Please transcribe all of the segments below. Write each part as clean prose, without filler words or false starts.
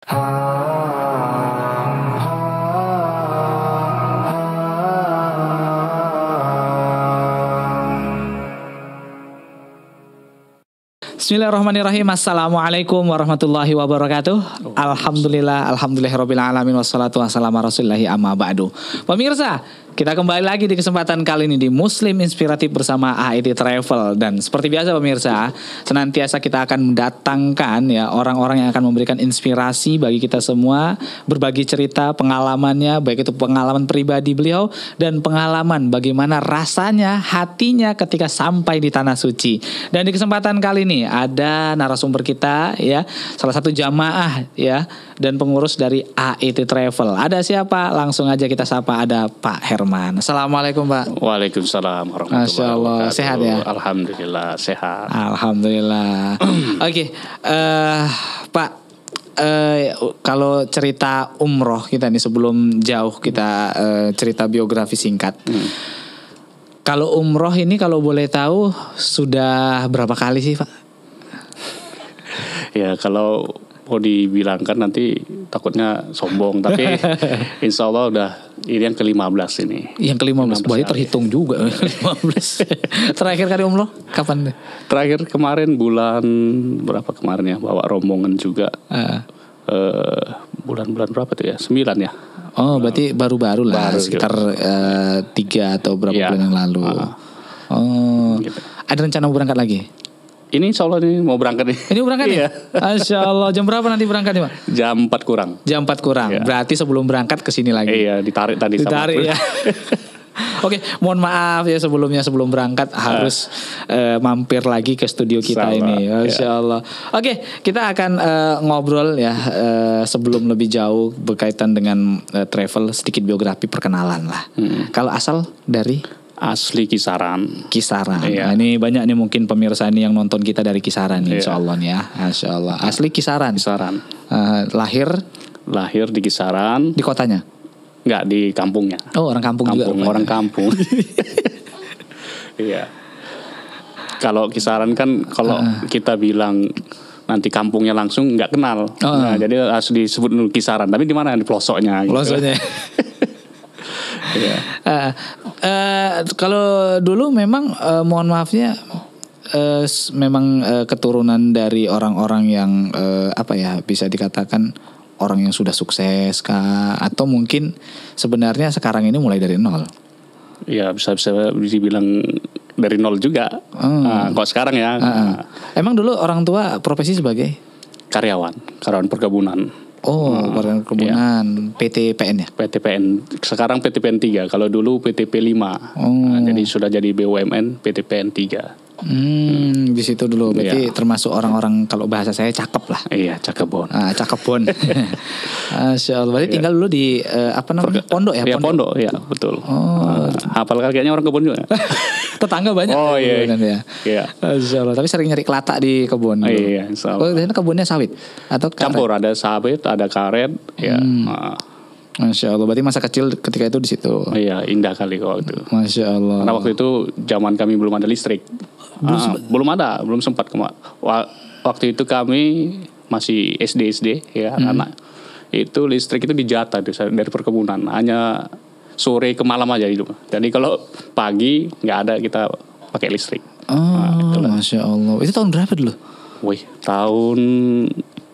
Bismillahirrahmanirrahim. Assalamualaikum warahmatullahi wabarakatuh. Alhamdulillahirabbil alamin wassalatu wassalamu ala rasulillahi amma ba'du. Pemirsa, kita kembali lagi di kesempatan kali ini di Muslim Inspiratif bersama AIT Travel. Dan seperti biasa pemirsa, senantiasa kita akan mendatangkan ya orang-orang yang akan memberikan inspirasi bagi kita semua, berbagi cerita pengalamannya, baik itu pengalaman pribadi beliau dan pengalaman bagaimana rasanya hatinya ketika sampai di tanah suci. Dan di kesempatan kali ini ada narasumber kita ya, salah satu jamaah ya dan pengurus dari AIT Travel. Ada siapa? Langsung aja kita sapa, ada Pak Herman. Assalamualaikum Pak. Waalaikumsalam warahmatullahi Masya Allah, wabarakatuh. sehat ya? Alhamdulillah sehat. Alhamdulillah. Oke, Pak, kalau cerita umroh kita nih sebelum jauh kita cerita biografi singkat. Kalau umroh ini kalau boleh tahu sudah berapa kali sih Pak? Ya kalau mau dibilangkan nanti takutnya sombong, tapi insya Allah udah ini yang ke-15 ini. Yang ke-15, berarti terhitung juga 15. Terakhir kali umroh kapan? Terakhir kemarin bulan berapa kemarin ya, bawa rombongan juga. Bulan-bulan berapa tuh ya? 9 ya. Oh berarti baru-baru lah, sekitar 3 atau berapa bulan yang lalu. Gitu. Ada rencana mau berangkat lagi? Ini insya Allah ini mau berangkat nih. Ini berangkat nih? Masya Allah. Jam berapa nanti berangkat nih Pak? Jam 4 kurang. Jam 4 kurang. Ya. Berarti sebelum berangkat kesini lagi. Iya, ditarik tadi. Ditarik ya. Oke, mohon maaf ya sebelumnya, sebelum berangkat harus mampir lagi ke studio kita ini. Masya Allah. Oke, kita akan ngobrol ya sebelum lebih jauh berkaitan dengan travel, sedikit biografi perkenalan lah. Kalau asal dari? Asli Kisaran. Iya. Nah, ini banyak nih mungkin pemirsa ini yang nonton kita dari Kisaran nih, insya Allah nih ya. Masya Allah. Asli Kisaran. Lahir di Kisaran. Di kotanya? Enggak, di kampungnya. Oh, orang kampung juga. Orang kampung. Iya. Kalau Kisaran kan kalau kita bilang nanti kampungnya langsung nggak kenal. Nah, jadi harus disebut dulu Kisaran. Tapi di mana? Di pelosoknya. Pelosoknya. Kalau dulu memang mohon maafnya memang keturunan dari orang-orang yang bisa dikatakan orang yang sudah sukses kah, atau mungkin sebenarnya sekarang ini mulai dari nol? Ya bisa dibilang dari nol juga. Kok sekarang ya? Emang dulu orang tua profesi sebagai karyawan perkebunan. Perkebunan, ya. PTPN ya? PTPN, sekarang PTPN 3. Kalau dulu PTP 5. Jadi sudah jadi BUMN PTPN 3. Di situ dulu. Berarti termasuk orang-orang, kalau bahasa saya cakep lah. Iya, cakepbon. Cakepbon. Masya Allah. Berarti tinggal dulu di pondok ya? Iya, pondok ya, betul. Hafal kayaknya orang kebun juga. Tetangga banyak. Oh iya. Iya. Masya Allah. Tapi sering nyari kelatak di kebun. Iya, insya Allah. Ini kebunnya sawit atau karet? Campur, ada sawit, ada karet. Ya. Masya Allah. Berarti masa kecil ketika itu di situ. Iya, indah kali kok itu. Masya Allah. Karena waktu itu zaman kami belum ada listrik. Belum sempat. Waktu itu kami masih SD ya, anak. Itu listrik itu dijatah dari perkebunan. Hanya sore ke malam aja itu. Jadi kalau pagi nggak ada, kita pakai listrik. Masya Allah. Itu tahun berapa dulu? Wih, tahun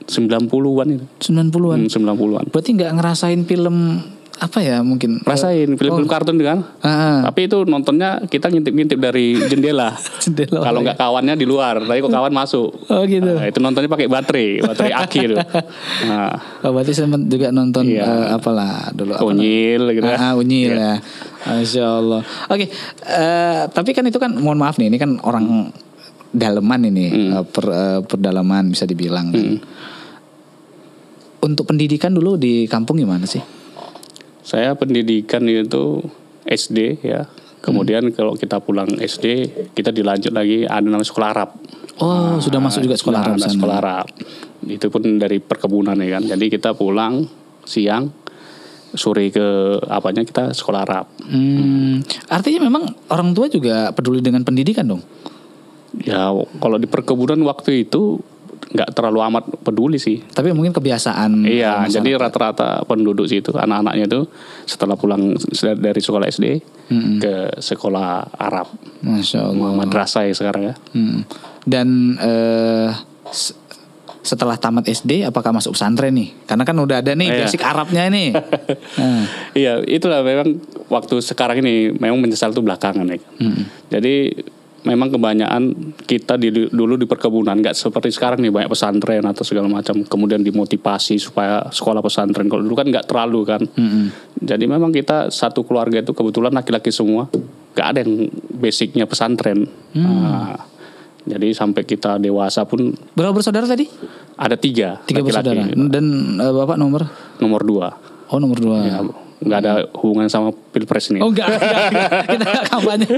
90-an itu. 90-an. 90-an. Berarti nggak ngerasain film mungkin rasain film kartun kan. Tapi itu nontonnya kita ngintip dari jendela. Kalau nggak kawannya di luar, tapi kok kawan masuk. Oh gitu. Itu nontonnya pakai baterai aki itu. Berarti sempat juga nonton dulu. Unyil gitu. Unyil ya. Masya Allah. Oke, tapi kan itu kan, mohon maaf nih, ini kan orang dalaman ini, perdalaman bisa dibilang kan. Untuk pendidikan dulu di kampung gimana sih? Saya pendidikan itu SD ya. Kemudian kalau kita pulang SD, kita dilanjut lagi ada namanya sekolah Arab. Sudah masuk juga sekolah Arab sana. Sekolah Arab. Itu pun dari perkebunan ya kan. Jadi kita pulang siang, sore ke kita sekolah Arab. Artinya memang orang tua juga peduli dengan pendidikan dong? Ya kalau di perkebunan waktu itu nggak terlalu amat peduli sih. Tapi mungkin kebiasaan. Iya, masyarakat. jadi rata-rata penduduk situ anak-anaknya itu setelah pulang dari sekolah SD ke sekolah Arab. Masya Allah. Madrasah ya sekarang ya. Dan setelah tamat SD apakah masuk pesantren nih? Karena kan udah ada nih basic Arabnya nih. Iya, itulah memang waktu sekarang ini memang menyesal tuh belakangan ya. Jadi memang kebanyakan kita dulu di perkebunan, nggak seperti sekarang nih banyak pesantren atau segala macam, kemudian dimotivasi supaya sekolah pesantren. Kalau dulu kan nggak terlalu kan. Jadi memang kita satu keluarga itu kebetulan laki-laki semua, nggak ada yang basicnya pesantren. Jadi sampai kita dewasa pun. Berapa bersaudara tadi? Ada 3 laki-laki bersaudara. Dan bapak nomor 2. Oh, nomor 2. Ya, nggak ada hubungan sama pilpres ini. Oh enggak. Kita nggak kampanye.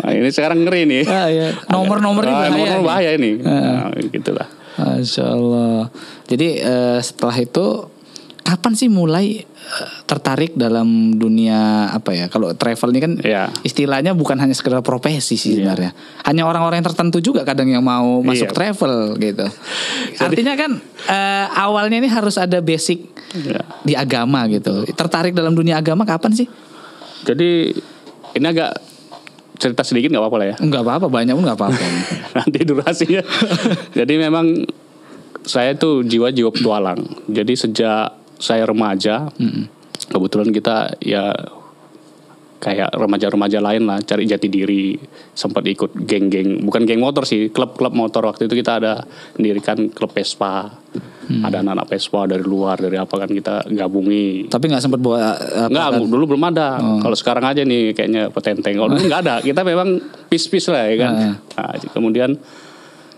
Nah, ini sekarang ngeri nih. Iya. Nomor-nomor ini bahaya. Nomor bahaya ini. Nah, gitulah. Masya Allah. Jadi setelah itu kapan sih mulai tertarik dalam dunia apa ya? Kalau travel ini kan istilahnya bukan hanya sekedar profesi sih sebenarnya. Hanya orang-orang yang tertentu juga kadang yang mau masuk travel gitu. Artinya kan awalnya ini harus ada basic di agama gitu. Tertarik dalam dunia agama kapan sih? Jadi ini agak cerita sedikit nggak apa-apa lah ya? Nggak apa-apa, banyak pun nggak apa-apa. Nanti durasinya. Jadi memang saya tuh jiwa-jiwa petualang. Jadi sejak saya remaja, kebetulan kita ya kayak remaja-remaja lain lah, cari jati diri, sempat ikut geng-geng, bukan geng motor sih, klub-klub motor. Waktu itu kita ada mendirikan klub Vespa, ada anak-anak Vespa dari luar, dari apa kan kita gabungi. Tapi nggak sempat bawa? Nggak, dulu belum ada. Kalau sekarang aja nih kayaknya petenteng. Kalau dulu nggak ada, kita memang pis-pis lah ya kan. Nah, kemudian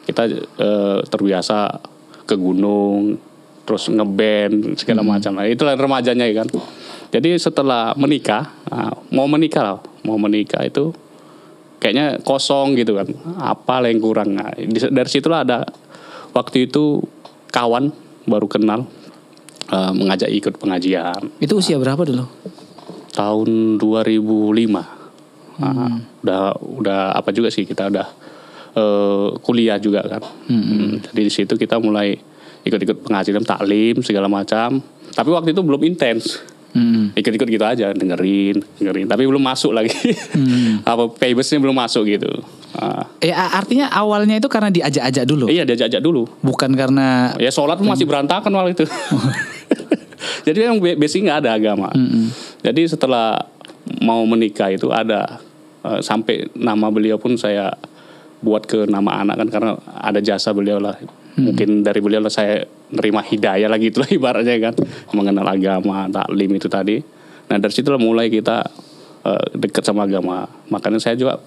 kita terbiasa ke gunung, terus ngeband segala macam. Nah, itulah remajanya ya kan. Jadi setelah menikah, mau menikah itu kayaknya kosong gitu kan. Apa yang kurang? Nah, dari situlah ada waktu itu kawan baru kenal mengajak ikut pengajian. Itu usia berapa dulu? Tahun 2005. Udah apa juga sih, kita udah kuliah juga kan. Jadi di situ kita mulai ikut-ikut pengajian, taklim segala macam. Tapi waktu itu belum intens. Ikut-ikut gitu aja, dengerin. Tapi belum masuk lagi. Apa paybasnya belum masuk gitu. Artinya awalnya itu karena diajak-ajak dulu. Iya, diajak-ajak dulu. Bukan karena ya sholat masih berantakan waktu itu. Jadi memang basic nggak ada agama. Jadi setelah mau menikah itu ada sampai nama beliau pun saya buat ke nama anak kan, karena ada jasa beliau lah. Mungkin dari beliau lah saya nerima hidayah lagi itulah ibaratnya kan, mengenal agama, taklim itu tadi. Nah dari situlah mulai kita dekat sama agama. Makanya saya juga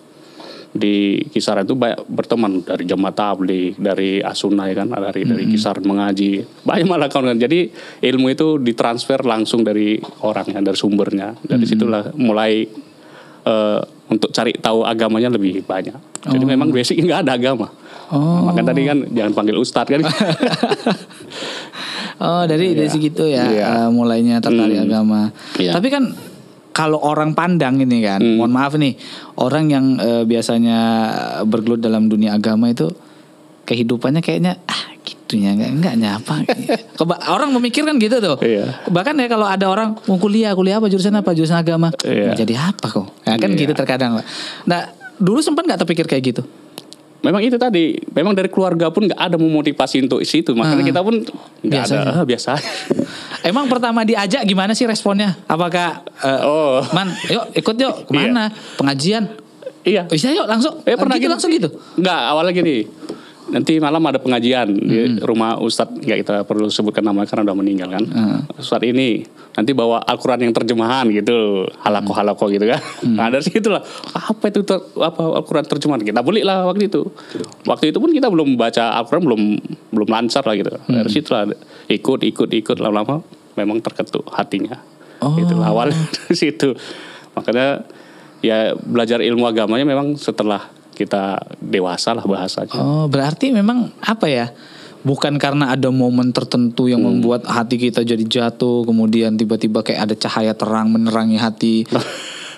di kisaran itu banyak berteman dari jemaah tabligh, dari As-Sunnah ya kan, dari kisaran mengaji, banyak malah kawan. Jadi ilmu itu ditransfer langsung dari orangnya, dari sumbernya. Dari situlah mulai untuk cari tahu agamanya lebih banyak. Jadi memang basic nggak ada agama. Maka tadi kan jangan panggil ustadz kan. Dari segitu ya mulainya tertarik agama. Tapi kan kalau orang pandang ini kan, mohon maaf nih, orang yang biasanya bergelut dalam dunia agama itu kehidupannya kayaknya gitunya enggak nyapa. Orang memikirkan gitu tuh. Bahkan ya kalau ada orang mau kuliah apa, jurusan agama, jadi apa kok? Nah, kan gitu terkadang. Nah, dulu sempat nggak terpikir kayak gitu? Memang itu tadi, memang dari keluarga pun nggak ada memotivasi untuk situ, makanya kita pun nggak ada biasa. Emang pertama diajak gimana sih responnya? Apakah Man, yuk ikut yuk kemana? Pengajian? Iya. Bisa yuk langsung. Pernah gitu langsung gitu? Nggak, awalnya gini. Nanti malam ada pengajian di rumah Ustadz, nggak kita perlu sebutkan namanya karena udah meninggal kan. Ustadz ini nanti bawa Al-Quran yang terjemahan gitu, halako gitu kan. Nah dari situ lah, apa itu Al-Quran terjemahan, kita beli lah waktu itu. Waktu itu pun kita belum baca Al-Quran, belum lancar lah gitu. Dari situ lah ikut lama-lama memang terketuk hatinya. Itu awal dari situ. Makanya ya belajar ilmu agamanya memang setelah kita dewasa lah bahasanya. Berarti memang apa ya? Bukan karena ada momen tertentu yang membuat hati kita jadi jatuh, kemudian tiba-tiba kayak ada cahaya terang menerangi hati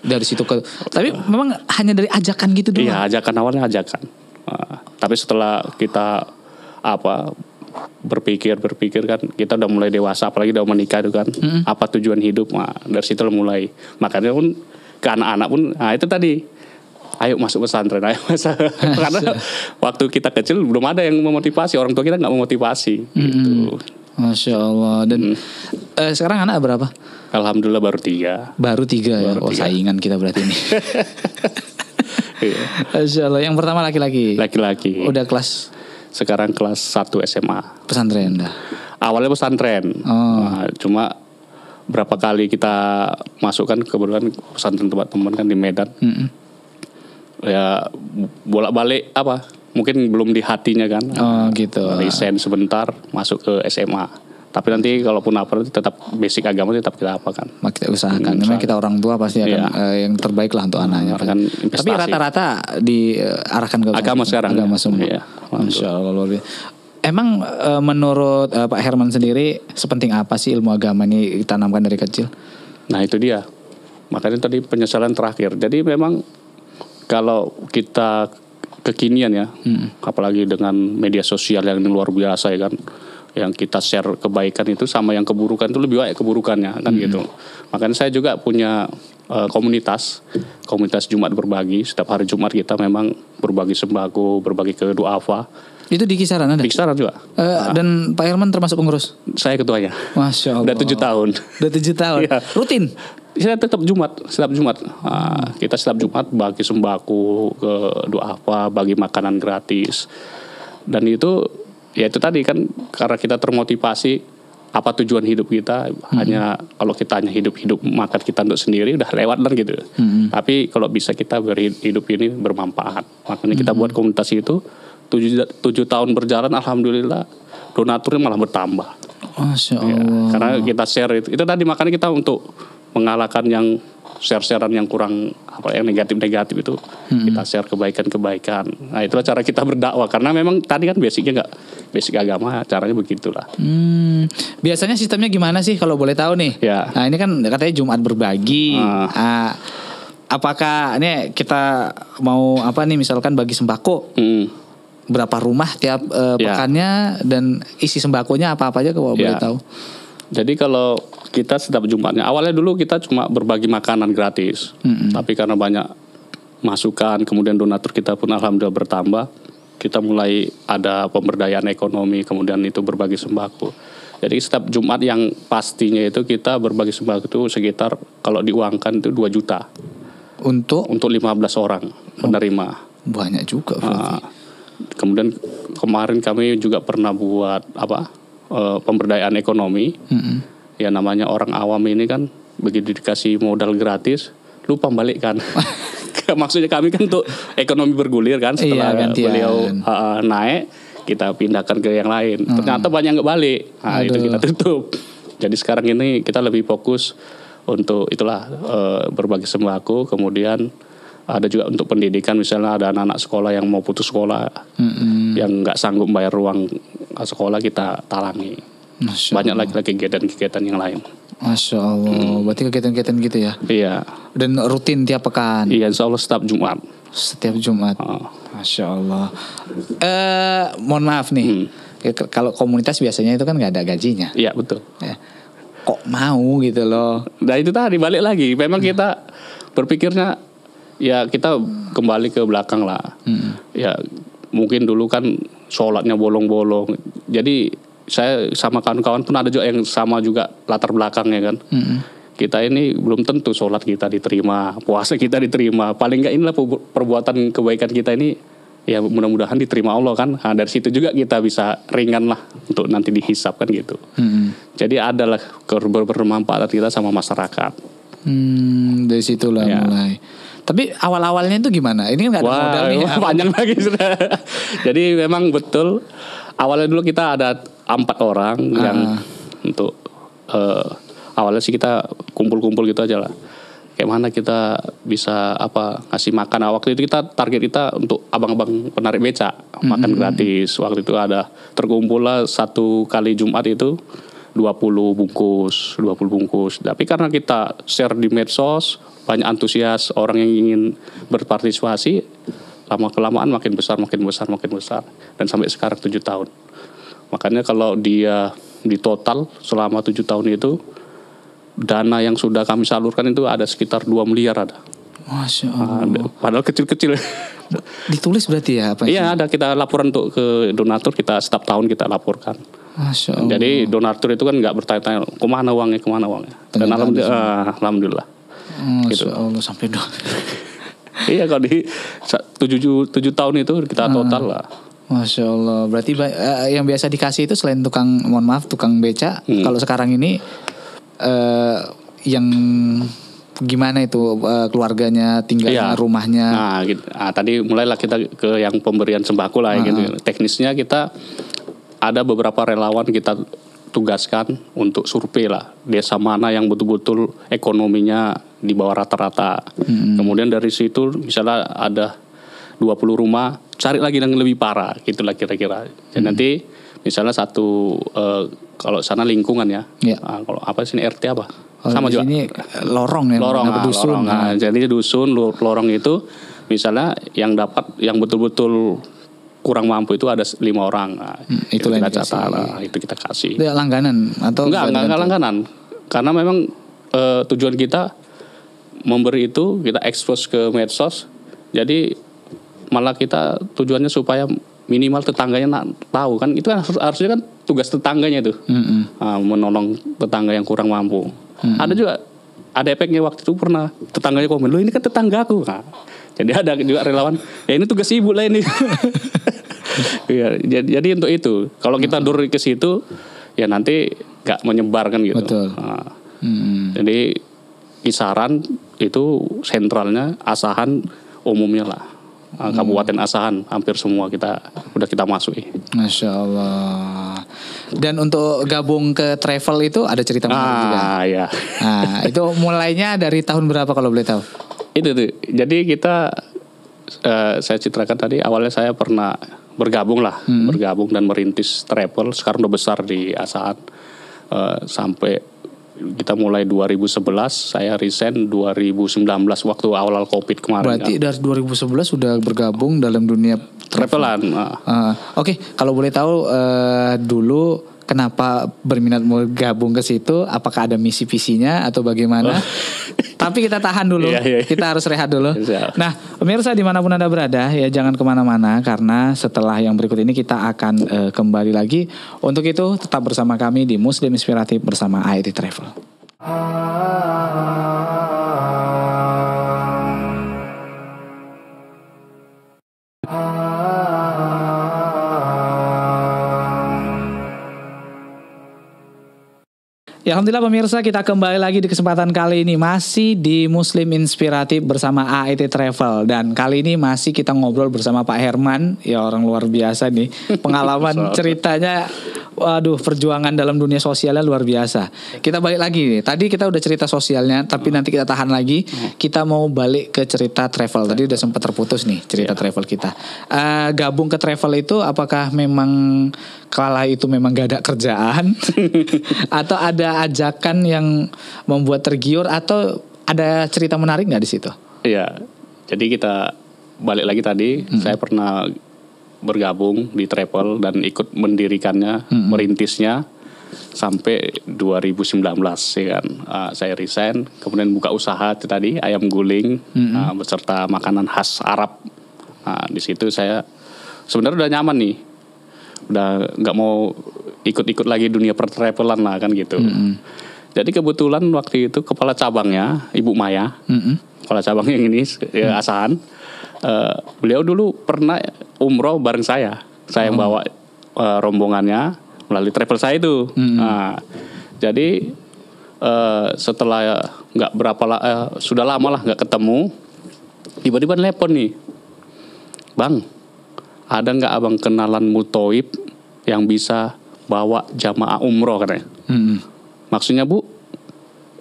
dari situ ke. Tapi memang hanya dari ajakan gitu doang. Iya, ajakan awalnya ajakan. Tapi setelah kita berpikir kan kita udah mulai dewasa, apalagi udah menikah itu kan, apa tujuan hidup. Nah, dari situ mulai, makanya pun ke anak-anak pun, nah itu tadi, ayo masuk pesantren, ayo masuk. Karena waktu kita kecil belum ada yang memotivasi, orang tua kita nggak memotivasi gitu. Masya Allah. Dan sekarang anak berapa? Alhamdulillah baru 3. Baru 3 ya. Oh, saingan kita berarti ini. Masya Allah. Yang pertama laki-laki. Udah kelas? Sekarang kelas 1 SMA. Pesantren dah. Awalnya pesantren. Nah, cuma berapa kali kita masukkan, kebetulan pesantren tempat teman kan di Medan. Ya bolak-balik mungkin belum di hatinya kan. Oh gitu. Resign sebentar, masuk ke SMA. Tapi nanti kalaupun tetap basic agama tetap kita apakan. Kita usahakan. Memang kita orang tua pasti akan yang terbaik lah untuk anaknya. Tapi rata-rata diarahkan ke agama sekarang. Agama semua. Iya. Masya Allah. Emang menurut Pak Herman sendiri sepenting apa sih ilmu agama ini ditanamkan dari kecil? Nah itu dia. Makanya tadi penyesalan terakhir. Jadi memang kalau kita kekinian ya, apalagi dengan media sosial yang luar biasa ya kan, yang kita share kebaikan itu sama yang keburukan itu lebih banyak keburukannya kan gitu. Makanya saya juga punya komunitas Jumat berbagi. Setiap hari Jumat kita memang berbagi sembako, berbagi ke duafa. Itu di Kisaran ada? Di Kisaran juga. Dan Pak Herman termasuk pengurus? Saya ketuanya. Masya Allah. Udah 7 tahun. Udah 7 tahun. Ya. Rutin? Saya tetap setiap Jumat. Kita setiap Jumat bagi sembako ke duafa, bagi makanan gratis. Dan itu ya itu tadi kan, karena kita termotivasi apa tujuan hidup kita. Hanya kalau kita hanya hidup makan kita untuk sendiri udah lewat dan gitu. Tapi kalau bisa kita hidup ini bermanfaat. Makanya kita buat komunitas itu 7 tahun berjalan, alhamdulillah donaturnya malah bertambah. Masya Allah. Ya, karena kita share itu tadi, makanya kita untuk mengalahkan yang share-sharean yang kurang yang negatif itu, kita share kebaikan. Nah itulah cara kita berdakwah, karena memang tadi kan basicnya nggak basic agama, caranya begitulah. Biasanya sistemnya gimana sih kalau boleh tahu nih? Ya. Nah ini kan katanya Jumat berbagi. Apakah ini kita mau misalkan bagi sembako? Berapa rumah tiap pekannya, dan isi sembakonya apa aja kalau boleh tahu? Jadi kalau kita setiap Jumatnya, awalnya dulu kita cuma berbagi makanan gratis. Tapi karena banyak masukan, kemudian donatur kita pun alhamdulillah bertambah, kita mulai ada pemberdayaan ekonomi, kemudian itu berbagi sembako. Jadi setiap Jumat yang pastinya itu kita berbagi sembako itu sekitar, kalau diuangkan itu 2 juta. Untuk 15 orang penerima. Banyak juga berarti. Kemudian kemarin kami juga pernah buat pemberdayaan ekonomi. Ya namanya orang awam ini kan, begitu dikasih modal gratis lupa balikkan. Maksudnya kami kan untuk ekonomi bergulir kan, setelah beliau naik kita pindahkan ke yang lain. Ternyata banyak nggak balik. Nah itu kita tutup. Jadi sekarang ini kita lebih fokus untuk itulah berbagi sembako. Kemudian ada juga untuk pendidikan, misalnya ada anak-anak sekolah yang mau putus sekolah, yang nggak sanggup bayar ruang sekolah, kita talangi. Banyak lagi kegiatan-kegiatan yang lain. Masya Allah. Berarti kegiatan-kegiatan gitu ya? Iya. Dan rutin tiap pekan? Iya, insya Allah setiap Jumat. Setiap Jumat. Masya Allah. Mohon maaf nih, kalau komunitas biasanya itu kan nggak ada gajinya. Iya betul. Kok mau gitu loh? Nah itu tadi balik lagi. Memang kita berpikirnya ya kita kembali ke belakang lah. Ya mungkin dulu kan sholatnya bolong-bolong. Jadi saya sama kawan-kawan pun ada juga yang sama juga latar belakangnya kan. Kita ini belum tentu sholat kita diterima, puasa kita diterima. Paling nggak inilah perbuatan kebaikan kita ini ya mudah-mudahan diterima Allah kan. Nah, dari situ juga kita bisa ringan lah untuk nanti dihisap kan gitu. Jadi adalah bermanfaat kita sama masyarakat. Dari situlah mulai. Tapi awal-awalnya itu gimana? Ini kan nggak ada modal nih. Panjang lagi sudah. Jadi memang betul. Awalnya dulu kita ada 4 orang yang untuk awalnya sih kita kumpul-kumpul gitu aja lah. Kayak mana kita bisa ngasih makan. Nah, waktu itu target kita untuk abang-abang penarik beca makan gratis. Waktu itu ada terkumpul lah 1 kali Jumat itu 20 bungkus. Tapi karena kita share di medsos, banyak antusias orang yang ingin berpartisipasi, lama-kelamaan makin besar. Dan sampai sekarang 7 tahun. Makanya kalau dia di total selama 7 tahun itu, dana yang sudah kami salurkan itu ada sekitar 2 miliar ada. Masya Allah. Padahal kecil-kecil. Ditulis berarti ya apa? Iya, ada kita laporan untuk ke donatur, kita setiap tahun kita laporkan. Masya Allah. Jadi donatur itu kan nggak bertanya-tanya kemana uangnya. Dan alhamdulillah. Masya Allah sampai dong. Iya, kalau di 7 tahun itu kita total lah. Masya Allah. Berarti yang biasa dikasih itu selain tukang beca, kalau sekarang ini yang gimana itu keluarganya, tinggalnya, rumahnya. Nah, gitu. Tadi mulailah kita ke yang pemberian sembako lah gitu. Teknisnya kita ada beberapa relawan kita tugaskan untuk survei lah desa mana yang betul-betul ekonominya di bawah rata-rata. Kemudian dari situ misalnya ada 20 rumah, cari lagi yang lebih parah, gitulah kira-kira. Dan nanti misalnya satu kalau sana lingkungan ya. Kalau apa sini RT apa? Sama juga. Ini lorong ya. Dusun. Jadi dusun lorong itu misalnya yang dapat yang betul-betul kurang mampu itu ada 5 orang. Itu kita catat, itu kita kasih. Itu langganan atau enggak langganan. Karena memang tujuan kita memberi itu kita expose ke medsos. Jadi malah kita tujuannya supaya minimal tetangganya tahu kan, itu kan harusnya kan tugas tetangganya itu. Menolong tetangga yang kurang mampu. Ada juga ada efeknya waktu itu pernah tetangganya komen, "Loh ini kan tetanggaku." Jadi ada juga relawan, "Ya ini tugas ibu lah ini." Ya, jadi untuk itu kalau kita duri ke situ ya nanti nggak menyebar kan gitu. Betul. Jadi kisaran itu sentralnya Asahan umumnya lah. Kabupaten Asahan hampir semua udah kita masuki. Masya Allah. Dan untuk gabung ke travel itu ada cerita menarik juga. Ya. Nah, itu mulainya dari tahun berapa kalau boleh tahu? Itu tuh. Jadi kita saya citrakan tadi awalnya saya pernah bergabung dan merintis travel. Sekarang udah besar di Asahan. Sampai kita mulai 2011, saya resign 2019 waktu awal Covid kemarin. Berarti dari 2011 sudah bergabung dalam dunia travelan. Oke, kalau boleh tahu dulu kenapa berminat mau gabung ke situ? Apakah ada misi visinya atau bagaimana? Tapi kita tahan dulu, kita harus rehat dulu. Nah, pemirsa dimanapun Anda berada ya jangan kemana-mana karena setelah yang berikut ini kita akan kembali lagi. Untuk itu tetap bersama kami di Muslim Inspiratif bersama AIT Travel. Ya, alhamdulillah pemirsa, kita kembali lagi di kesempatan kali ini masih di Muslim Inspiratif bersama AIT Travel, dan kali ini masih kita ngobrol bersama Pak Herman, ya orang luar biasa nih pengalaman ceritanya. Waduh, perjuangan dalam dunia sosialnya luar biasa. Kita balik lagi nih. Tadi kita udah cerita sosialnya, tapi nanti kita tahan lagi. Kita mau balik ke cerita travel. Tadi udah sempat terputus nih cerita travel kita. Gabung ke travel itu apakah memang kala itu memang gak ada kerjaan atau ada ajakan yang membuat tergiur atau ada cerita menarik nggak di situ? Iya. Jadi kita balik lagi tadi, saya pernah bergabung di travel dan ikut mendirikannya, merintisnya sampai 2019 ya kan. Saya resign, kemudian buka usaha itu tadi ayam guling beserta makanan khas Arab. Di situ saya sebenarnya udah nyaman nih, udah nggak mau ikut-ikut lagi dunia pertravelan lah kan gitu. Jadi kebetulan waktu itu kepala cabangnya Ibu Maya, kepala cabang yang ini Asahan. Beliau dulu pernah umroh bareng saya yang bawa rombongannya melalui travel saya itu. Jadi setelah nggak sudah lama lah nggak ketemu, tiba-tiba telepon nih, "Bang, ada nggak abang kenalan mutoib yang bisa bawa jamaah umroh?" katanya. Maksudnya Bu,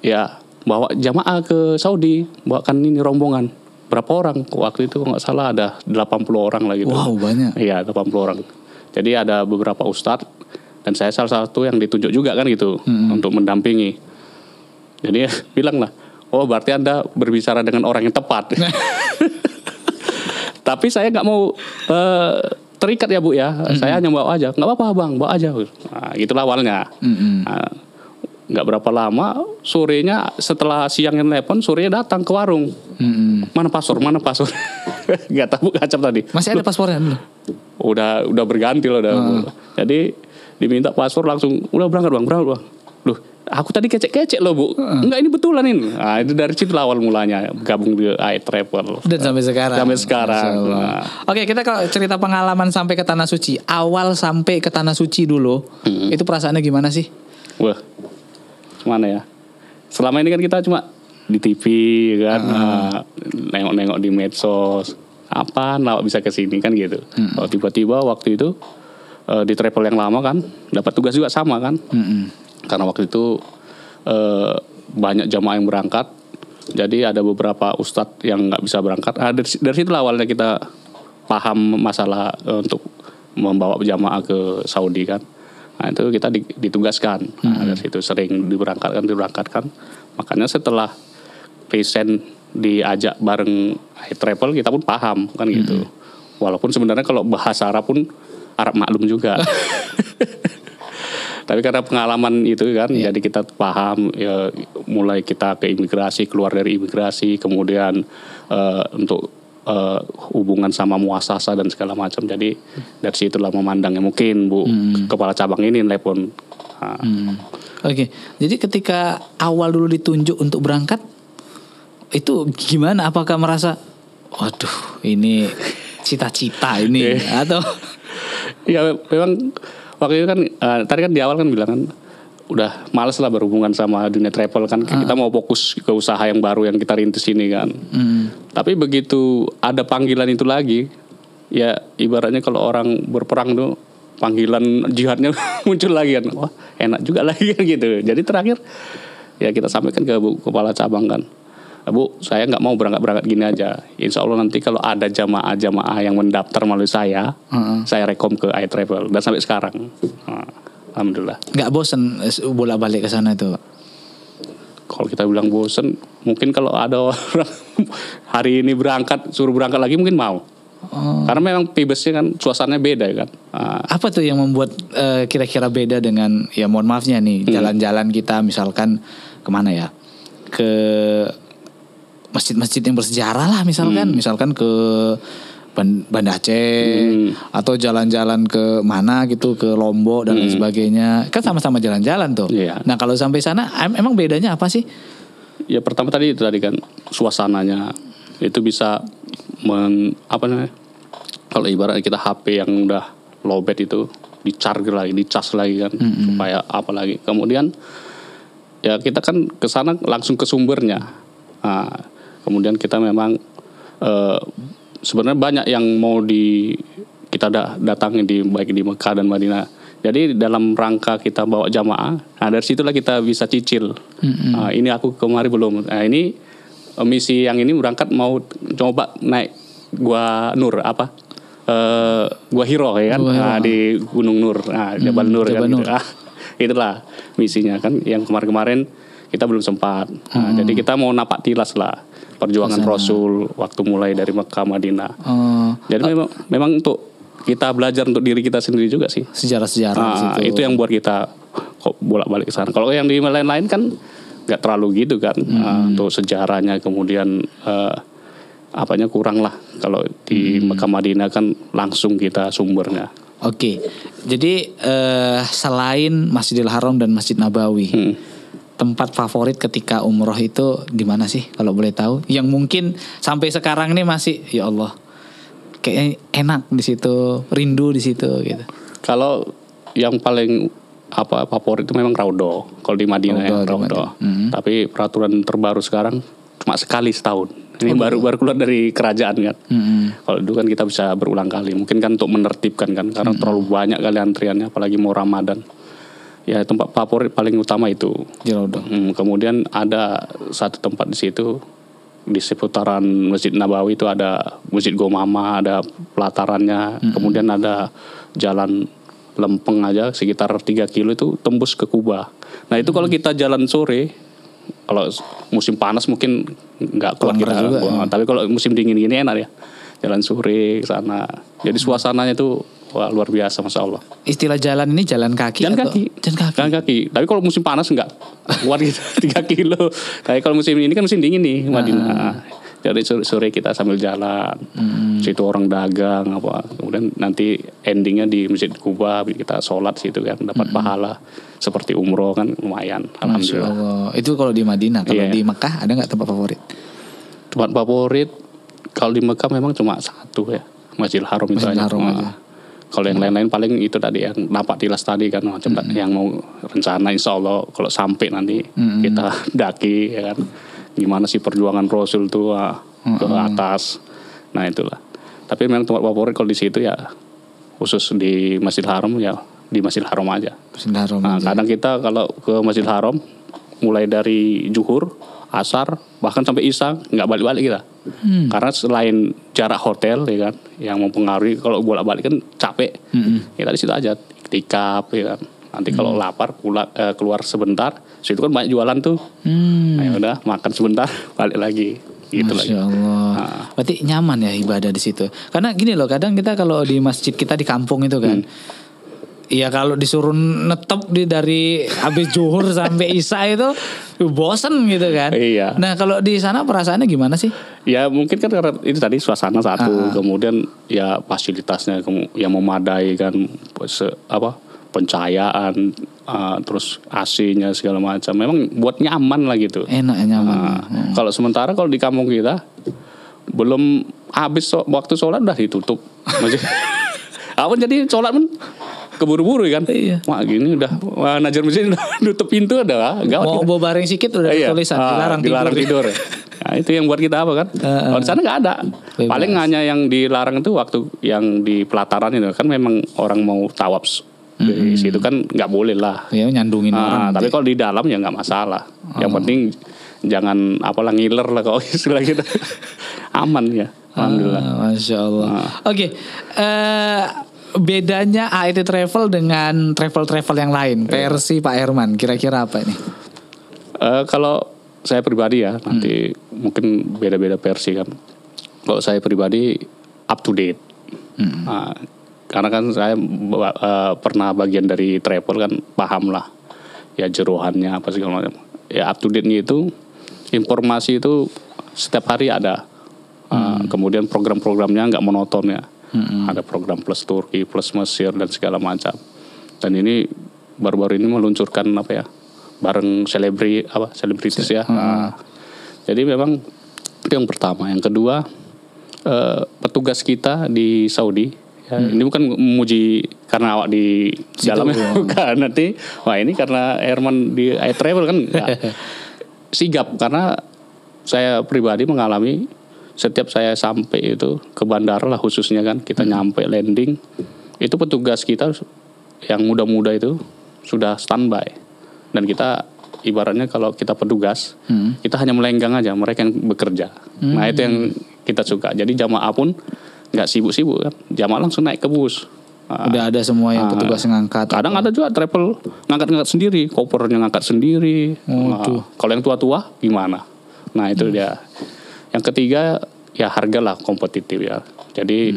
ya bawa jamaah ke Saudi, bawakan ini rombongan. Berapa orang? Waktu itu nggak salah ada 80 orang lah gitu. Wow, banyak. Iya, 80 orang. Jadi ada beberapa ustadz dan saya salah satu yang ditunjuk juga kan gitu untuk mendampingi. Jadi bilang lah, "Oh berarti Anda berbicara dengan orang yang tepat." Tapi saya nggak mau terikat ya Bu ya. Saya hanya bawa aja. Nggak apa-apa Bang, bawa aja. Nah, itulah awalnya. Nah, nggak berapa lama, sorenya setelah siangnya telepon, sorenya datang ke warung. Mana paspor? Nggak tahu kacap tadi. Masih ada paspornya dulu? Udah berganti loh. Jadi diminta paspor langsung, udah berangkat Bang. Loh, aku tadi kecek-kecek loh Bu. Enggak, ini betulan ini. Nah, itu dari situ awal mulanya gabung di iTravel. Dan sampai sekarang. Nah. Oke, kita kalau cerita pengalaman sampai ke Tanah Suci. Awal sampai ke Tanah Suci dulu, itu perasaannya gimana sih? Wah, gimana ya? Selama ini kan kita cuma di TV kan, nengok-nengok di medsos. Apaan lah bisa ke sini kan gitu. Kalau tiba-tiba waktu itu di travel yang lama kan, dapat tugas juga sama kan. Karena waktu itu banyak jamaah yang berangkat, jadi ada beberapa ustadz yang nggak bisa berangkat. Dari situ awalnya kita paham masalah untuk membawa jamaah ke Saudi kan. Nah itu kita ditugaskan. Nah, dari situ sering diberangkatkan. Makanya setelah present diajak bareng iTravel, kita pun paham kan gitu. Walaupun sebenarnya kalau bahasa Arab pun Arab maklum juga. Tapi karena pengalaman itu kan, jadi kita paham ya, mulai kita ke imigrasi, keluar dari imigrasi, kemudian untuk hubungan sama muasasa dan segala macam. Jadi dari situlah memandangnya mungkin Bu kepala cabang ini telepon. Oke, jadi ketika awal dulu ditunjuk untuk berangkat, itu gimana? Apakah merasa, waduh ini cita-cita ini atau? Ya memang. Waktu itu kan, tadi kan di awal kan bilang kan, udah males lah berhubungan sama dunia travel kan. Kita mau fokus ke usaha yang baru yang kita rintis ini kan. Tapi begitu ada panggilan itu lagi, ya ibaratnya kalau orang berperang tuh, panggilan jihadnya muncul lagi kan. Wah enak juga lagi kan gitu. Jadi terakhir, ya kita sampaikan ke Bu Kepala Cabang kan. Bu, saya nggak mau berangkat gini aja. Insya Allah nanti kalau ada jamaah yang mendaftar melalui saya rekom ke iTravel dan sampai sekarang, alhamdulillah. Nggak bosen bolak-balik ke sana itu? Kalau kita bilang bosen, mungkin kalau ada orang hari ini suruh berangkat lagi mungkin mau. Karena memang pibesnya kan suasananya beda kan. Apa tuh yang membuat kira-kira beda dengan, ya mohon maafnya nih, jalan-jalan kita misalkan kemana ya? Ke masjid-masjid yang bersejarah lah misalkan ke Banda Aceh atau jalan-jalan ke mana gitu, ke Lombok dan lain sebagainya, kan sama-sama jalan-jalan tuh. Nah kalau sampai sana emang bedanya apa sih? Ya pertama tadi kan suasananya itu bisa kalau ibarat kita HP yang udah lowbat itu dicharger lagi, dicas lagi kan, supaya apa lagi. Kemudian ya kita kan ke sana langsung ke sumbernya. Kemudian kita memang sebenarnya banyak yang mau kita datangi baik di Mekah dan Madinah. Jadi dalam rangka kita bawa jamaah, dari situlah kita bisa cicil. Ini aku kemarin belum. Nah, ini misi yang ini berangkat mau coba naik Gua Nur Gua Hiro ya kan, di Gunung Nur, Jabal Nur kan. Gitu. Itulah misinya kan, yang kemarin kita belum sempat. Jadi kita mau napak tilas lah perjuangan Rasul waktu mulai dari Mekah Madinah. Jadi memang untuk kita belajar untuk diri kita sendiri juga sih. Sejarah-sejarah itu yang buat kita kok bolak-balik ke sana. Kalau yang di lain-lain kan nggak terlalu gitu kan. Untuk sejarahnya kemudian kurang lah. Kalau di Mekah Madinah kan langsung kita sumbernya. Oke. Jadi selain Masjidil Haram dan Masjid Nabawi, tempat favorit ketika umroh itu di mana sih kalau boleh tahu? Yang mungkin sampai sekarang nih masih, ya Allah, kayaknya enak di situ, rindu di situ gitu. Kalau yang paling favorit itu memang Raudhah. Kalau di Madinah Raudhah. Tapi peraturan terbaru sekarang cuma sekali setahun. Ini baru keluar dari kerajaan kan. Kalau dulu kan kita bisa berulang kali. Mungkin kan untuk menertibkan kan, karena terlalu banyak kali antriannya, apalagi mau Ramadan. Ya tempat favorit paling utama itu di Raudhah. Kemudian ada satu tempat di situ di seputaran Masjid Nabawi itu ada Masjid Gomama, ada pelatarannya. Kemudian ada jalan lempeng aja sekitar 3 kilo itu tembus ke Kuba. Nah itu kalau kita jalan sore, kalau musim panas mungkin nggak kuat kita. Tapi kalau musim dingin gini enak ya. jalan sore ke sana. Jadi suasananya itu wah, luar biasa, Masya Allah. Istilah jalan ini jalan kaki Jalan atau? kaki. Jalan kaki. Tapi kalau musim panas enggak kuat gitu 3 kilo. Tapi kalau musim ini kan musim dingin nih Madinah. Jadi sore kita sambil jalan. Situ orang dagang apa. Kemudian nanti endingnya di Masjid Kuba kita sholat situ kan dapat pahala seperti umroh kan lumayan. Alhamdulillah. Masya Allah. Itu kalau di Madinah. Kalau di Mekah ada nggak tempat favorit? Tempat favorit kalau di Mekah memang cuma satu ya, Masjidil Haram itu aja. Kalau yang lain-lain paling itu tadi yang napak tilas tadi kan macam yang mau rencana insya Allah kalau sampai nanti kita daki ya kan. Gimana sih perjuangan Rasul tuh ke atas. Nah itulah. Tapi memang tempat favorit kalau di situ ya khusus di Masjidil Haram ya di Masjidil Haram aja. Masjidil Haram aja. Kadang kita kalau ke Masjidil Haram mulai dari zuhur, asar, bahkan sampai isya nggak balik-balik kita. Karena selain jarak hotel ya kan yang mempengaruhi kalau bolak-balik kan capek. Kita di situ aja iktikaf ya kan. Nanti kalau lapar keluar sebentar, situ kan banyak jualan tuh. Nah, ya udah makan sebentar, balik lagi. Gitu Masya Allah. Berarti nyaman ya ibadah di situ. Karena gini loh, kadang kita kalau di masjid kita di kampung itu kan, iya kalau disuruh netep dari habis zuhur sampai isya itu bosen gitu kan. Iya. Nah kalau di sana perasaannya gimana sih? Ya mungkin kan karena itu tadi suasana satu, kemudian ya fasilitasnya yang memadai kan, pencahayaan, terus AC-nya segala macam. Memang buat nyaman lah gitu. Enak nyaman. Kalau sementara kalau di kampung kita belum habis waktu sholat udah ditutup. Apa jadi sholat pun keburu-buru kan. Iya. Wah gini udah Najar masjid udah tutup pintu udah gawat. Mau baring sikit udah tulisan dilarang tidur. Nah, itu yang buat kita apa kan? Kalau di sana nggak ada. Bebas. Paling hanya yang dilarang itu waktu yang di pelataran itu kan memang orang mau tawaf di situ kan nggak boleh lah. Ya nyandungin orang. Tapi kalau di dalam ya nggak masalah. Yang penting jangan apalah ngiler lah kalau istilah kita. Aman ya. Alhamdulillah. Masya Allah. Oke. Bedanya AIT Travel dengan travel yang lain versi Pak Herman kira-kira apa ini? Kalau saya pribadi ya nanti mungkin beda-beda versi kan. Kalau saya pribadi up to date. Karena kan saya pernah bagian dari travel kan paham lah ya jerohannya apa segala macam. Ya up to date-nya itu informasi itu setiap hari ada. Kemudian program-programnya nggak monoton ya. Ada program plus Turki, plus Mesir dan segala macam. Dan ini baru-baru ini meluncurkan apa ya? Bareng selebritis ya. Jadi memang itu yang pertama. Yang kedua petugas kita di Saudi ya, ini bukan memuji karena awak di dalamnya bukan nanti. Wah ini karena Herman di AIT Travel kan sigap karena saya pribadi mengalami setiap saya sampai itu ke bandara lah khususnya kan kita nyampe landing itu petugas kita yang muda-muda itu sudah standby dan kita ibaratnya kalau kita petugas kita hanya melenggang aja mereka yang bekerja. Nah itu yang kita suka. Jadi jamaah pun nggak sibuk-sibuk kan, jamaah langsung naik ke bus. Udah ada semua yang petugas ngangkat. Kadang ada juga travel ngangkat sendiri, kopernya ngangkat sendiri. Kalau yang tua-tua gimana? Nah itu dia. Yang ketiga ya harga lah kompetitif ya. Jadi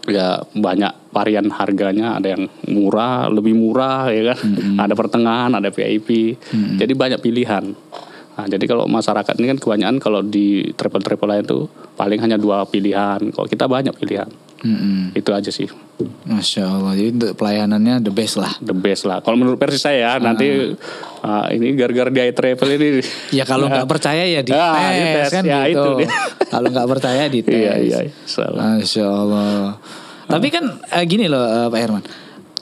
ya banyak varian harganya, ada yang murah, lebih murah ya kan. Ada pertengahan, ada VIP. Jadi banyak pilihan. Nah, jadi kalau masyarakat ini kan kebanyakan kalau di travel lain tuh paling hanya 2 pilihan. Kalau kita banyak pilihan. Itu aja sih. Masya Allah. Jadi untuk pelayanannya the best lah. The best lah. Kalau menurut versi saya nanti ini gara-gara di AIT Travel ini. Ya kalau nggak percaya ya dites kan ya, gitu. Kalau nggak percaya dites. Iya. Masya Allah. Tapi kan gini loh Pak Herman.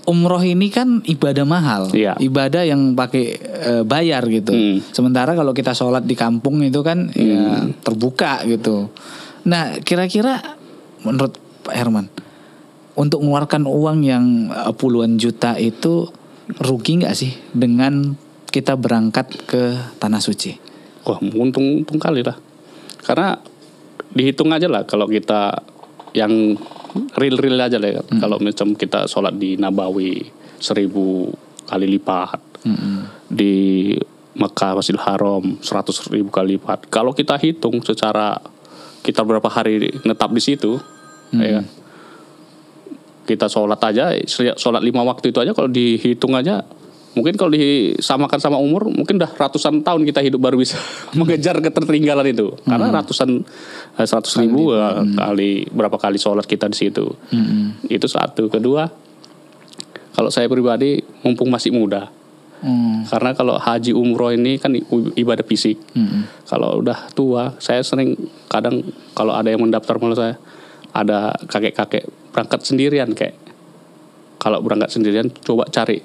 Umroh ini kan ibadah mahal, ibadah yang pakai bayar gitu. Sementara kalau kita sholat di kampung itu kan ya terbuka gitu. Nah kira-kira menurut Pak Herman, untuk mengeluarkan uang yang puluhan juta itu rugi nggak sih dengan kita berangkat ke Tanah Suci? Wah untung kali lah. Karena dihitung aja lah kalau kita yang real aja lah ya. Kalau macam kita sholat di Nabawi 1000 kali lipat, di Mekah Masjidil Haram 100.000 kali lipat. Kalau kita hitung secara kita berapa hari netap di situ, ya kan? Kita sholat 5 waktu itu aja kalau dihitung aja, mungkin kalau disamakan sama umur, mungkin udah ratusan tahun kita hidup baru bisa mengejar ketertinggalan itu. Karena 100.000 kali berapa kali sholat kita di situ. Itu satu. Kedua, kalau saya pribadi mumpung masih muda. Karena kalau haji umroh ini kan ibadah fisik. Kalau udah tua, saya sering kadang kalau ada yang mendaftar malah saya, ada kakek-kakek berangkat sendirian kayak. Kalau berangkat sendirian coba cari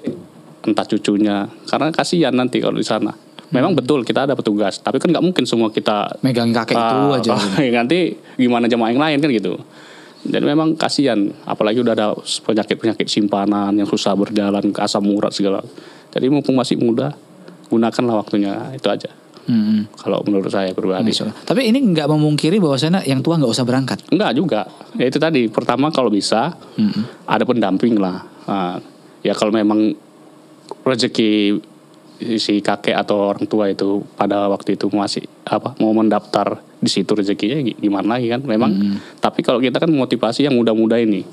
entah cucunya, karena kasihan nanti kalau di sana. Memang betul kita ada petugas, tapi kan nggak mungkin semua kita megang kakek itu aja. Nanti gimana jamaah yang lain kan gitu. Jadi memang kasihan, apalagi udah ada penyakit simpanan yang susah berjalan, ke asam urat segala. Jadi mumpung masih muda, gunakanlah waktunya, itu aja. Kalau menurut saya pribadi. Tapi ini nggak memungkiri bahwasanya yang tua nggak usah berangkat. Enggak juga. Ya itu tadi. Pertama kalau bisa ada pendamping lah. Ya kalau memang rezeki si kakek atau orang tua itu pada waktu itu masih mau mendaftar di situ, rezekinya gimana lagi kan? Memang. Tapi kalau kita kan motivasi yang muda-muda ini.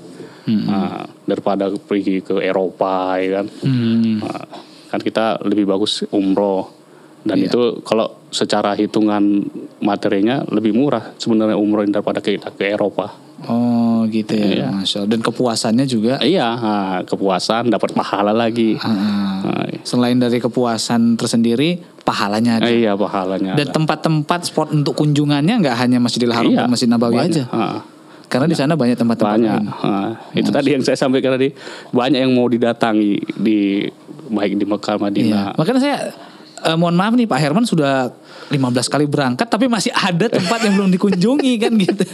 Daripada pergi ke Eropa ya kan. Kan kita lebih bagus umroh. Dan itu kalau secara hitungan materinya lebih murah sebenarnya umroh daripada kita ke Eropa. Oh gitu ya, Masya Allah. Dan kepuasannya juga. Iya, kepuasan, dapat pahala lagi. Selain dari kepuasan tersendiri, pahalanya ada. Iya, pahalanya. Dan tempat-tempat spot untuk kunjungannya nggak hanya Masjidil Haram dan Masjid Nabawi aja. Karena di sana banyak tempat-tempat lain. Itu tadi yang saya sampaikan tadi, banyak yang mau didatangi baik di Mekah, Madinah. Makanya saya mohon maaf nih Pak Herman sudah 15 kali berangkat tapi masih ada tempat yang belum dikunjungi kan gitu.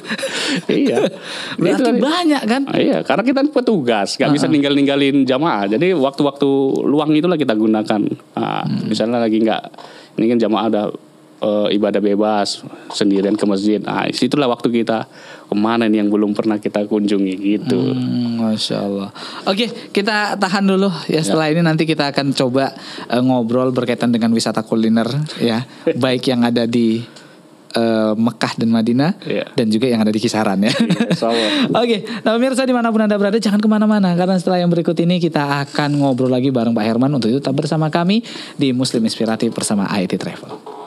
Iya. Berarti banyak kan? Iya, karena kita petugas, gak bisa ninggalin jamaah. Jadi waktu-waktu luang itulah kita gunakan. Misalnya lagi ini kan jamaah ada ibadah bebas sendirian ke masjid. Situlah waktu kita kemana nih yang belum pernah kita kunjungi gitu. Masya Allah. Oke, kita tahan dulu ya. Setelah ini nanti kita akan coba ngobrol berkaitan dengan wisata kuliner ya, baik yang ada di Mekah dan Madinah dan juga yang ada di kisaran ya. Oke, nah pemirsa dimanapun Anda berada jangan kemana-mana karena setelah yang berikut ini kita akan ngobrol lagi bareng Pak Herman. Untuk itu tetap bersama kami di Muslim Inspiratif bersama IT Travel.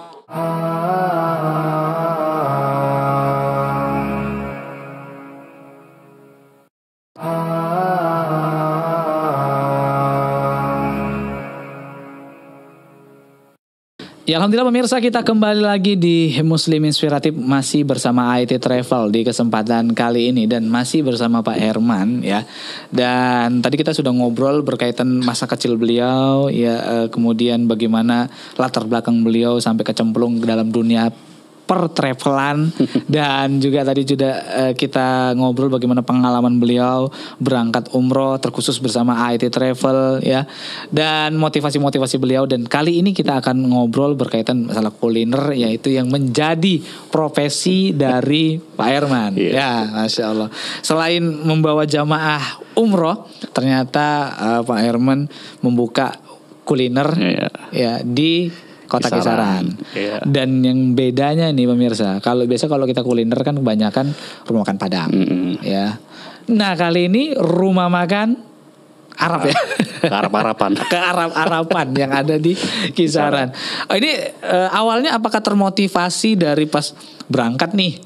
Ya alhamdulillah pemirsa, kita kembali lagi di Muslim Inspiratif masih bersama IT Travel di kesempatan kali ini dan masih bersama Pak Herman ya. Dan tadi kita sudah ngobrol berkaitan masa kecil beliau ya, kemudian bagaimana latar belakang beliau sampai kecemplung ke dalam dunia pertravelan dan juga tadi kita ngobrol bagaimana pengalaman beliau berangkat umroh terkhusus bersama IT Travel ya, dan motivasi beliau. Dan kali ini kita akan ngobrol berkaitan masalah kuliner, yaitu yang menjadi profesi dari Pak Herman. Ya, Masya Allah. Selain membawa jamaah umroh, ternyata Pak Herman membuka kuliner ya di Kota Kisaran. Dan yang bedanya nih pemirsa, kalau kita kuliner kan kebanyakan rumah makan Padang ya. Nah kali ini rumah makan Arab ya. Arab-Arapan yang ada di Kisaran. Ini awalnya apakah termotivasi dari pas berangkat nih?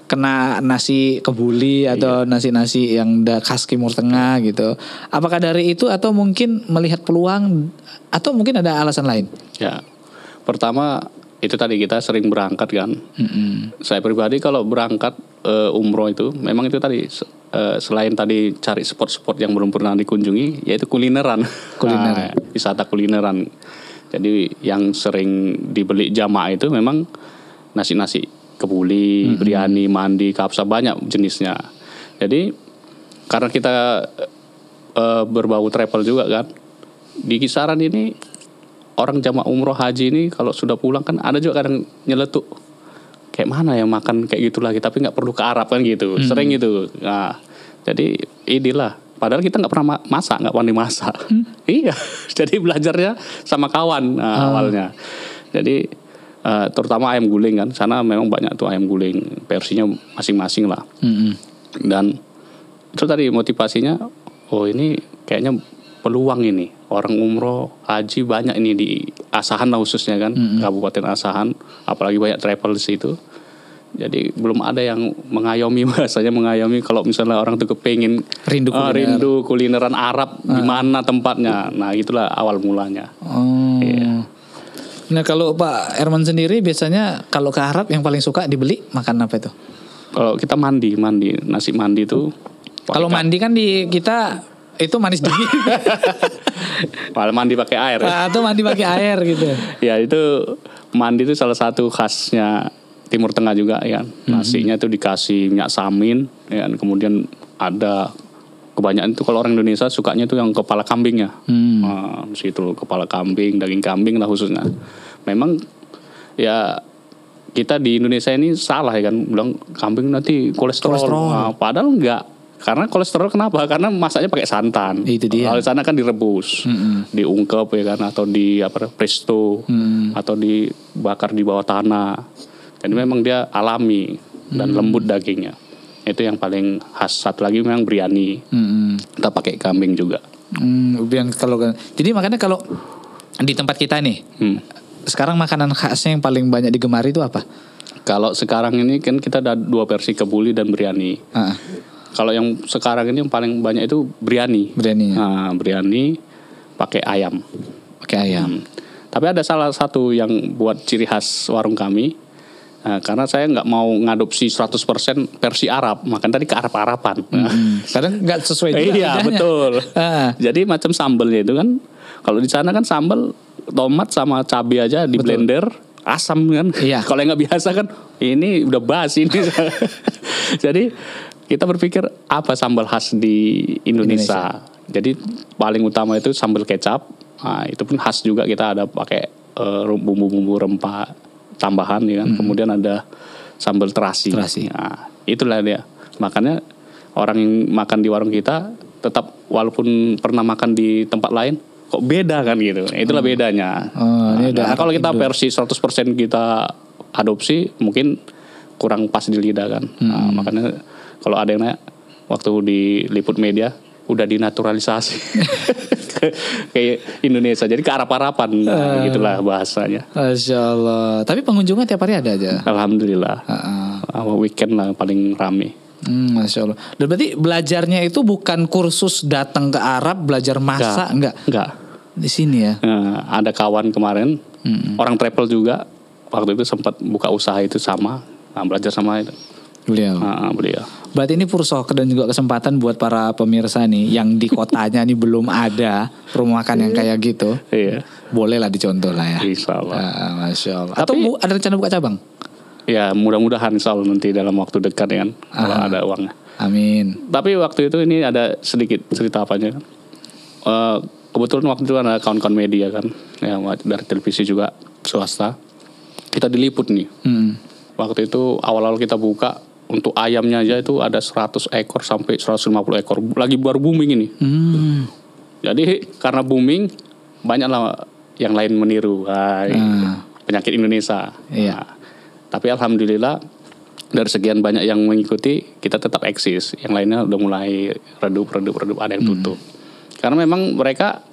Kena nasi kebuli atau nasi-nasi yang khas Timur Tengah gitu. Apakah dari itu atau mungkin melihat peluang atau mungkin ada alasan lain? Ya. Pertama itu tadi kita sering berangkat kan. Saya pribadi kalau berangkat umroh itu memang itu tadi selain tadi cari spot-spot yang belum pernah dikunjungi, yaitu kulineran. Wisata kulineran. Jadi yang sering dibeli jamaah itu memang nasi-nasi kebuli, biryani, mandi, kapsa, banyak jenisnya. Jadi karena kita berbau travel juga kan, di Kisaran ini orang jamaah umroh haji ini kalau sudah pulang kan ada juga kadang nyeletuk, kayak mana ya makan kayak gitu lagi, tapi nggak perlu ke Arab kan gitu, sering gitu. Nah, jadi inilah, padahal kita nggak pernah masak, nggak pandai masak. Iya, jadi belajarnya sama kawan awalnya. Jadi terutama ayam guling kan, sana memang banyak tuh ayam guling, versinya masing-masing lah. Dan itu tadi motivasinya, oh ini kayaknya peluang ini, orang umroh haji banyak ini di Asahan lah khususnya kan, Kabupaten Asahan, apalagi banyak travelers itu. Jadi belum ada yang mengayomi, bahasanya mengayomi kalau misalnya orang tuh kepengin rindu kulineran Arab, di mana tempatnya. Nah itulah awal mulanya. Yeah. Nah kalau Pak Herman sendiri biasanya kalau ke Arab yang paling suka dibeli makan apa itu? Kalau kita mandi nasi mandi tuh. Kalau mandi kan di kita itu manis dingin. Kalau mandi pakai air. Atau mandi pakai air gitu. Ya itu mandi itu salah satu khasnya Timur Tengah juga ya. Nasinya itu dikasih minyak samin ya, kemudian ada kebanyakan itu kalau orang Indonesia sukanya itu yang kepala kambingnya. Nah, situ kepala kambing, daging kambing lah khususnya. Memang ya kita di Indonesia ini salah ya kan, bilang kambing nanti kolesterol. Nah, padahal enggak. Karena kolesterol kenapa? Karena masaknya pakai santan. Itu dia. Kalau di sana kan direbus, diungkep ya kan, atau di presto, atau dibakar di bawah tanah. Jadi memang dia alami dan lembut dagingnya. Itu yang paling khas. Satu lagi memang biryani. Kita pakai kambing juga. Jadi makanya kalau di tempat kita nih, sekarang makanan khasnya yang paling banyak digemari itu apa? Kalau sekarang ini kan kita ada 2 versi, kebuli dan biryani. Kalau yang sekarang ini yang paling banyak itu biryani. Nah, biryani pakai ayam. Tapi ada salah satu yang buat ciri khas warung kami. Karena saya nggak mau ngadopsi 100% versi Arab, makan tadi ke Arab-Araban. Kadang nggak sesuai juga. Iya betul. Jadi macam sambelnya itu kan, kalau di sana kan sambel tomat sama cabai aja di blender, asam kan. Iya. Kalau yang nggak biasa kan, ini udah basi ini. Jadi kita berpikir apa sambal khas di Indonesia. Jadi paling utama itu sambal kecap. Nah, itu pun khas juga, kita ada pakai bumbu-bumbu rempah tambahan ya kan. Kemudian ada sambal terasi. Nah, itulah dia. Makanya orang yang makan di warung kita tetap walaupun pernah makan di tempat lain kok beda kan gitu. Itulah bedanya. Nah, kalau kita versi 100% kita adopsi mungkin kurang pas di lidah kan. Nah, makanya kalau ada yang nanya waktu diliput media udah dinaturalisasi kayak Indonesia, jadi ke Arab-Araban, gitulah bahasanya. Masya Allah. Tapi pengunjungnya tiap hari ada aja. Alhamdulillah. Weekend lah paling rame. Masya Allah. Dan berarti belajarnya itu bukan kursus datang ke Arab belajar masak, enggak? Di sini ya. Ada kawan kemarin, orang travel juga, waktu itu sempat buka usaha itu sama, belajar sama itu. Beliau. Berarti ini purso dan juga kesempatan buat para pemirsa nih yang di kotanya nih belum ada rumah makan yang kayak gitu. Iya. Boleh lah dicontoh lah ya. Insya Allah. Masya Allah. Atau ada rencana buka cabang? Ya mudah-mudahan insya Allah nanti dalam waktu dekat ya kan, kalau ada uangnya. Amin. Tapi waktu itu ini ada sedikit cerita apanya kan. Kebetulan waktu itu ada kawan-kawan media kan, ya dari televisi juga swasta. Kita diliput nih. Waktu itu awal-awal kita buka, untuk ayamnya aja itu ada 100 ekor sampai 150 ekor. Lagi baru booming ini. Jadi karena booming, banyaklah yang lain meniru. Penyakit Indonesia. Iya. Nah, tapi alhamdulillah dari sekian banyak yang mengikuti, kita tetap eksis. Yang lainnya udah mulai redup, ada yang tutup. Karena memang mereka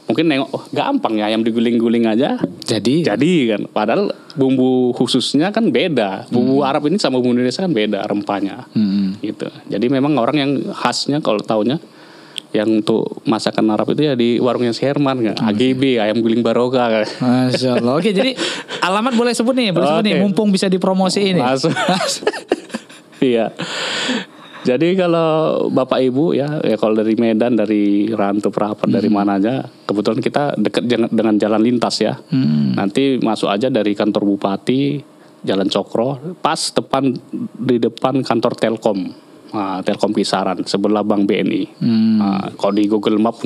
mungkin nengok, gampang ya ayam diguling-guling aja jadi kan. Padahal bumbu khususnya kan beda. Bumbu Arab ini sama bumbu Indonesia kan beda rempahnya. Gitu. Jadi memang orang yang khasnya kalau taunya yang untuk masakan Arab itu ya di warungnya si Herman kan. AGB, ayam guling barokah kan. Masya Allah. Oke, jadi alamat boleh sebut nih, mumpung bisa dipromosi ini. Iya. Jadi kalau Bapak Ibu ya kalau dari Medan, dari Rantau Prapat, dari mana aja, kebetulan kita dekat dengan jalan lintas ya. Nanti masuk aja dari kantor Bupati, Jalan Cokro, pas di depan kantor Telkom. Telkom Kisaran sebelah Bank BNI. Kalau di Google Map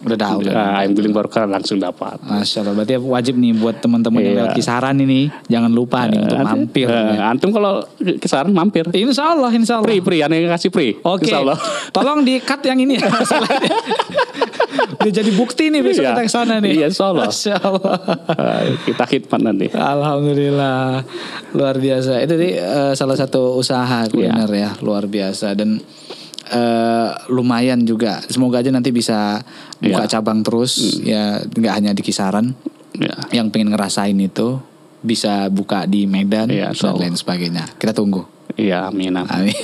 Udah tahu. ayam giling barokah langsung dapat. Masya Allah, berarti wajib nih buat teman-teman yang lewat Kisaran ini, jangan lupa nih untuk mampir. Antum kalau Kisaran mampir. Insya Allah. Free, aneh kasih free. Oke, Insya Allah. tolong di-cut yang ini ya. Udah jadi bukti nih besok kita ke sana nih. Iya, Insya Allah. Masya Allah. Kita khidmat nanti. Alhamdulillah, luar biasa. Itu tadi salah satu usaha kuliner ya, luar biasa dan lumayan juga. Semoga aja nanti bisa buka cabang terus ya, nggak hanya di Kisaran. Yang pengen ngerasain itu bisa buka di Medan dan lain sebagainya. Kita tunggu. Iya, amin. Amin.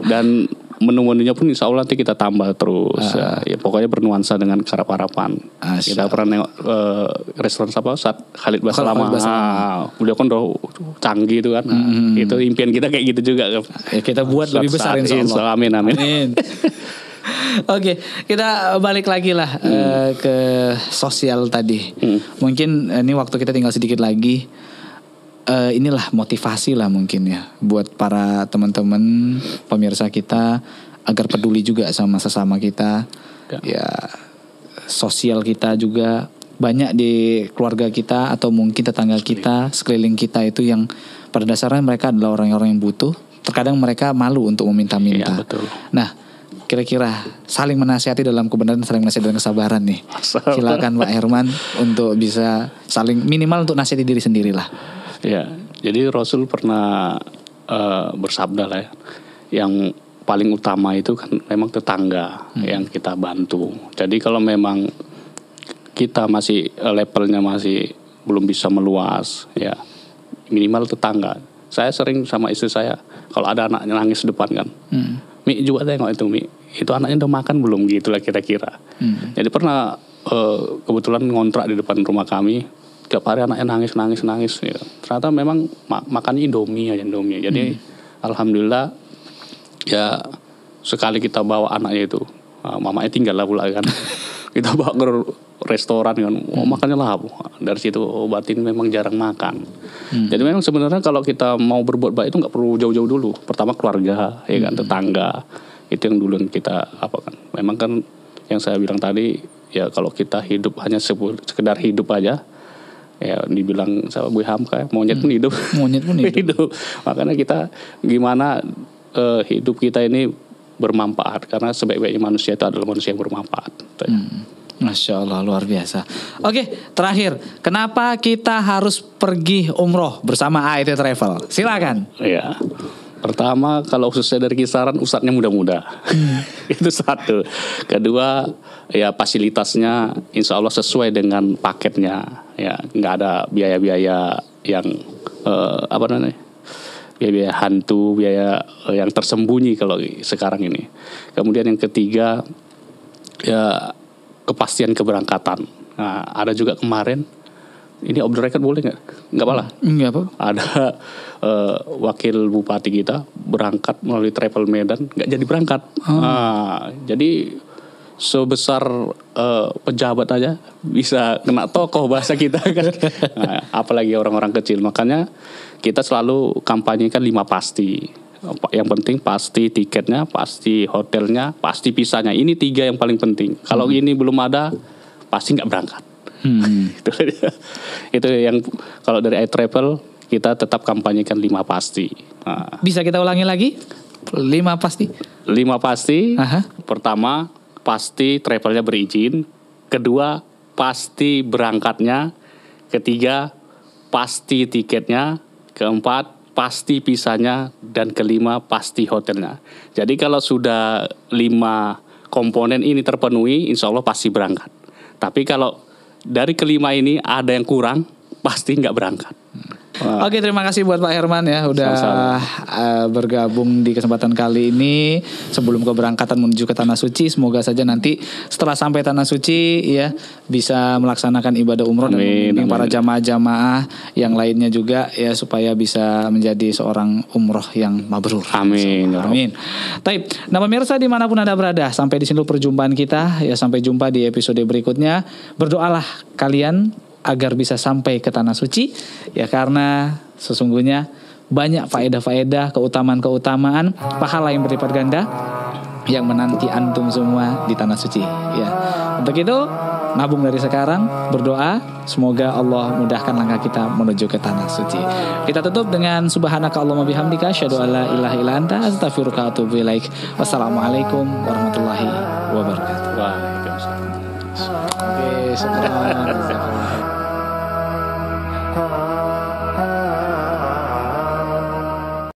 Dan menu-menunya pun insya Allah nanti kita tambah terus. Ya, pokoknya bernuansa dengan harapan. Kita pernah nengok restoran Ustaz Khalid Basalamah. Beliau kan udah canggih itu kan. Itu impian kita kayak gitu juga. Ya, kita buat lebih besar insya Allah. Amin. Oke, kita balik lagi lah ke sosial tadi. Mungkin ini waktu kita tinggal sedikit lagi. Inilah motivasi lah mungkin ya buat para teman-teman pemirsa kita agar peduli juga sama sesama kita. Ya sosial kita juga banyak di keluarga kita atau mungkin tetangga kita, sekeliling kita itu yang pada dasarnya mereka adalah orang-orang yang butuh. Terkadang mereka malu untuk meminta-minta. Iya, betul. Nah, kira-kira saling menasihati dalam kebenaran, saling menasihati dalam kesabaran nih. Silakan Pak Herman untuk bisa saling minimal untuk nasihati diri sendiri lah. Ya, jadi Rasul pernah bersabda lah ya, yang paling utama itu kan memang tetangga yang kita bantu. Jadi kalau memang kita masih levelnya masih belum bisa meluas, ya minimal tetangga. Saya sering sama istri saya, kalau ada anaknya nangis depan kan, Mi juga tengok itu Mi, itu anaknya udah makan belum gitu lah kira-kira. Jadi pernah kebetulan ngontrak di depan rumah kami. Tiap hari anaknya nangis ya. Ternyata memang makannya Indomie. Jadi alhamdulillah ya sekali kita bawa anaknya itu, mamanya tinggal lah pula kan. Kita bawa ke restoran kan, makannya lah. Dari situ obatin memang jarang makan. Jadi memang sebenarnya kalau kita mau berbuat baik itu nggak perlu jauh-jauh dulu. Pertama keluarga, ya kan, tetangga. Itu yang dulu kita apa kan. Memang kan yang saya bilang tadi ya kalau kita hidup hanya sekedar hidup aja. Ya dibilang sama Bu Hamka, monyet pun hidup. Hidup. Makanya kita gimana hidup kita ini bermanfaat, karena sebaik-baiknya manusia itu adalah manusia yang bermanfaat. Masya Allah, luar biasa. Oke, terakhir, kenapa kita harus pergi umroh bersama AIT Travel? Silakan. Iya. Pertama, kalau khususnya dari Kisaran, ustadznya muda-muda. Itu satu. Kedua, ya fasilitasnya insya Allah sesuai dengan paketnya. Ya, nggak ada biaya-biaya yang biaya hantu, biaya yang tersembunyi kalau sekarang ini. Kemudian yang ketiga, ya kepastian keberangkatan. Nah, ada juga kemarin. Ini off the record boleh nggak? Nggak apa-apa. Nggak apa. Ada wakil bupati kita berangkat melalui Travel Medan, nggak jadi berangkat. Jadi sebesar pejabat aja bisa kena tokoh bahasa kita kan. Apalagi orang-orang kecil. Makanya kita selalu kampanyekan 5 pasti. Yang penting pasti tiketnya, pasti hotelnya, pasti visanya. Ini 3 yang paling penting. Kalau ini belum ada, pasti nggak berangkat. Itu yang kalau dari iTravel kita tetap kampanyekan 5 pasti. Bisa kita ulangi lagi? 5 pasti. 5 pasti. Pertama, pasti travelnya berizin. Kedua, pasti berangkatnya. Ketiga, pasti tiketnya. Keempat, pasti visanya. Dan kelima, pasti hotelnya. Jadi kalau sudah 5 komponen ini terpenuhi, insya Allah pasti berangkat. Tapi kalau dari kelima ini ada yang kurang, pasti nggak berangkat. Oke, terima kasih buat Pak Herman ya udah bergabung di kesempatan kali ini sebelum keberangkatan menuju ke Tanah Suci. Semoga saja nanti setelah sampai Tanah Suci ya bisa melaksanakan ibadah umroh dan membimbing para jamaah-jamaah yang lainnya juga ya supaya bisa menjadi seorang umroh yang mabrur. Amin. Amin. Taib. Nah pemirsa dimanapun Anda berada, sampai di sini perjumpaan kita ya, sampai jumpa di episode berikutnya. Berdoalah kalian agar bisa sampai ke Tanah Suci ya, karena sesungguhnya banyak faedah-faedah, keutamaan-keutamaan, pahala yang berlipat ganda yang menanti antum semua di tanah suci ya. Untuk itu nabung dari sekarang, berdoa semoga Allah mudahkan langkah kita menuju ke tanah suci. Kita tutup dengan subhanaka Allahumma bihamdika asyhadu an la ilaha illa anta astaghfiruka wa atubu ilaik. Wassalamualaikum warahmatullahi wabarakatuh. Waalaikumsalam. Oke, sekarang